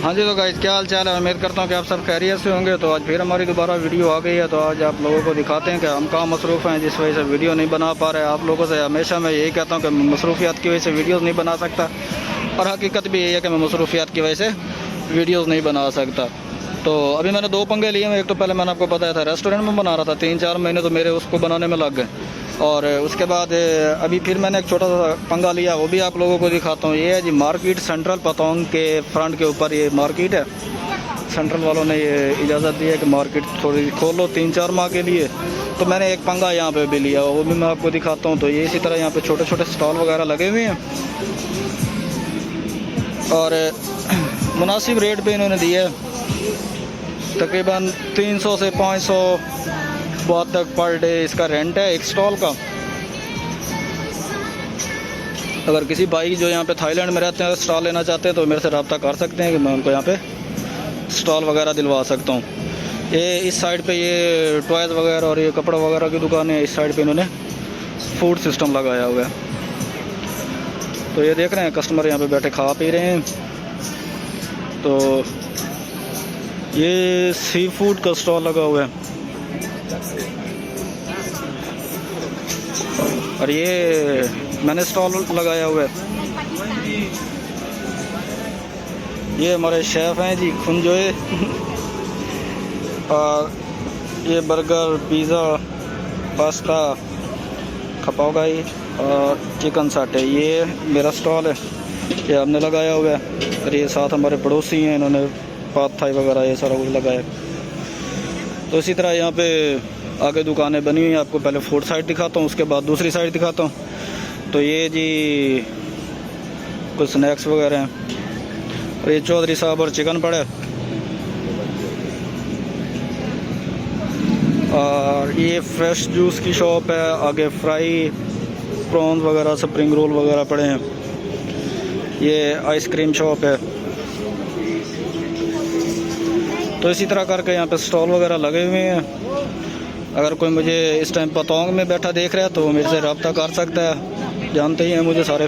हाँ जी, तो गाइस क्या हाल चाल है। उम्मीद करता हूँ कि आप सब खैरियत से होंगे। तो आज फिर हमारी दोबारा वीडियो आ गई है। तो आज आप लोगों को दिखाते हैं कि हम कहाँ मसरूफ़ हैं, जिस वजह से वीडियो नहीं बना पा रहे हैं। आप लोगों से हमेशा मैं यही कहता हूँ कि मसरूफियात की वजह से वीडियोज़ नहीं बना सकता, और हकीकत भी यही है कि मैं मसरूफियात की वजह से वीडियोज़ नहीं बना सकता। तो अभी मैंने 2 पंगे लिए हैं। एक तो पहले मैंने आपको बताया था रेस्टोरेंट में बना रहा था, 3-4 महीने तो मेरे उसको बनाने में लग गए। और उसके बाद अभी फिर मैंने एक छोटा सा पंगा लिया, वो भी आप लोगों को दिखाता हूँ। ये है जी मार्केट सेंट्रल पतंग के फ्रंट के ऊपर ये मार्केट है। सेंट्रल वालों ने ये इजाज़त दी है कि मार्केट थोड़ी खोलो 3-4 माह के लिए। तो मैंने एक पंगा यहाँ पे भी लिया, वो भी मैं आपको दिखाता हूँ। तो ये इसी तरह यहाँ पे छोटे छोटे स्टॉल वगैरह लगे हुए हैं और मुनासिब रेट पे इन्होंने दिया है। तकरीबन 300 से 500 बात तक पर डे इसका रेंट है एक स्टॉल का। अगर किसी भाई जो यहाँ पे थाईलैंड में रहते हैं स्टॉल लेना चाहते हैं तो मेरे से रब्ता कर सकते हैं कि मैं उनको यहाँ पे स्टॉल वगैरह दिलवा सकता हूँ। ये इस साइड पे ये टॉयज़ वगैरह और ये कपड़ा वगैरह की दुकान है। इस साइड पे इन्होंने फूड सिस्टम लगाया हुआ है। तो ये देख रहे हैं कस्टमर यहाँ पे बैठे खा पी रहे हैं। तो ये सी फूड का स्टॉल लगा हुआ है और ये मैंने स्टॉल लगाया हुआ है। ये हमारे शेफ़ हैं जी खुंजोए और ये बर्गर, पिज़्ज़ा, पास्ता, खपाओगाई और चिकन साटे, ये मेरा स्टॉल है, ये हमने लगाया हुआ है। और ये साथ हमारे पड़ोसी हैं, इन्होंने पात थाई वगैरह ये सारा कुछ लगाया। तो इसी तरह यहाँ पे आगे दुकानें बनी हुई हैं। आपको पहले फूड साइड दिखाता हूँ, उसके बाद दूसरी साइड दिखाता हूँ। तो ये जी कुछ स्नैक्स वगैरह हैं और ये चौधरी साहब और चिकन पड़े और ये फ्रेश जूस की शॉप है। आगे फ्राई प्रॉन्स वगैरह, स्प्रिंग रोल वगैरह पड़े हैं। ये आइसक्रीम शॉप है। तो इसी तरह करके यहाँ पे स्टॉल वगैरह लगे हुए हैं। अगर कोई मुझे इस टाइम पतंग में बैठा देख रहा है तो मेरे से रब्ता कर सकता है, जानते ही हैं मुझे सारे।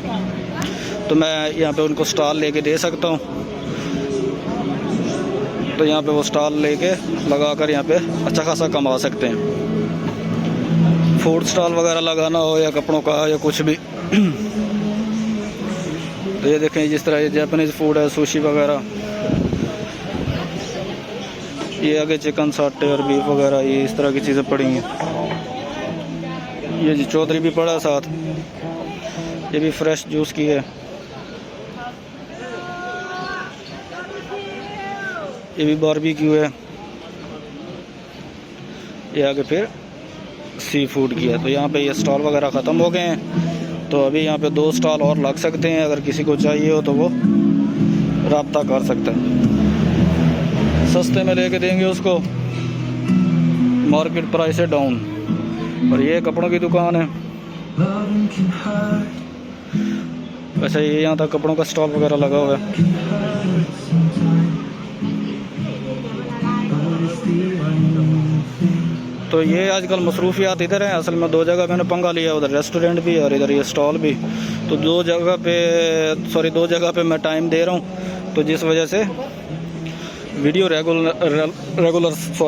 तो मैं यहाँ पे उनको स्टॉल लेके दे सकता हूँ। तो यहाँ पे वो स्टॉल लेके लगाकर यहाँ पे अच्छा खासा कमा सकते हैं। फूड स्टॉल वगैरह लगाना हो या कपड़ों का या कुछ भी। तो ये देखें जिस तरह ये जापानीज़ फूड है, सुशी वगैरह, ये आगे चिकन साटे और बीफ वगैरह, ये इस तरह की चीज़ें पड़ी हैं। ये जी चौधरी भी पड़ा है साथ, ये भी फ्रेश जूस की है। ये भी बारबेक्यू है। ये आगे फिर सी फूड की है। तो यहाँ पे ये स्टॉल वगैरह ख़त्म हो गए हैं। तो अभी यहाँ पे 2 स्टॉल और लग सकते हैं। अगर किसी को चाहिए हो तो वो रब्ता कर सकता है, सस्ते में लेके देंगे उसको, मार्केट प्राइस है डाउन। और ये कपड़ों की दुकान है। वैसे ये यहाँ तक कपड़ों का स्टॉल वगैरह लगा हुआ है। तो ये आजकल मसरूफियात इधर हैं। असल में 2 जगह मैंने पंगा लिया, उधर रेस्टोरेंट भी और इधर ये स्टॉल भी। तो 2 जगह पे मैं टाइम दे रहा हूँ। तो जिस वजह से वीडियो रेगुलर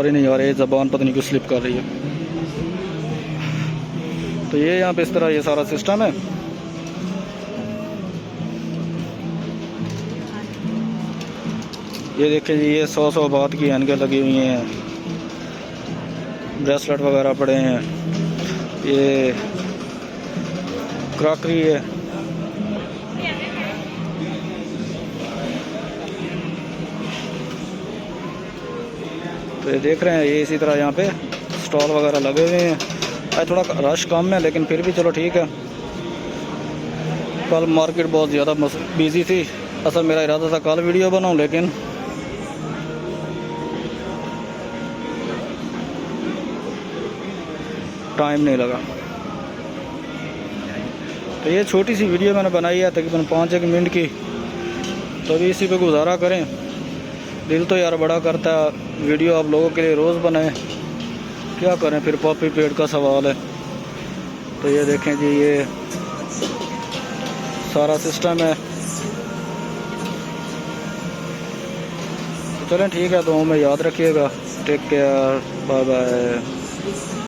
नहीं आ रही है, ज़बान पता नहीं क्यों स्लिप कर रही है। तो ये यहाँ पे इस तरह ये सारा सिस्टम है। ये देखिए जी, ये 100 बात की ऐनकें लगी हुई हैं, ब्रेसलेट वगैरह पड़े हैं, ये क्रॉकरी है। तो ये देख रहे हैं, ये इसी तरह यहाँ पे स्टॉल वगैरह लगे हुए हैं। आज थोड़ा रश कम है लेकिन फिर भी चलो ठीक है। कल मार्केट बहुत ज़्यादा बिजी थी। असल मेरा इरादा था कल वीडियो बनाऊं, लेकिन टाइम नहीं लगा। तो ये छोटी सी वीडियो मैंने बनाई है तकरीबन 5-1 मिनट की। तो अभी इसी पे गुजारा करें। दिल तो यार बड़ा करता है वीडियो आप लोगों के लिए रोज़ बनाए, क्या करें फिर, पॉपी पेड़ का सवाल है। तो ये देखें जी, ये सारा सिस्टम है। चलें ठीक है, तो हमें याद रखिएगा। Take care, bye bye.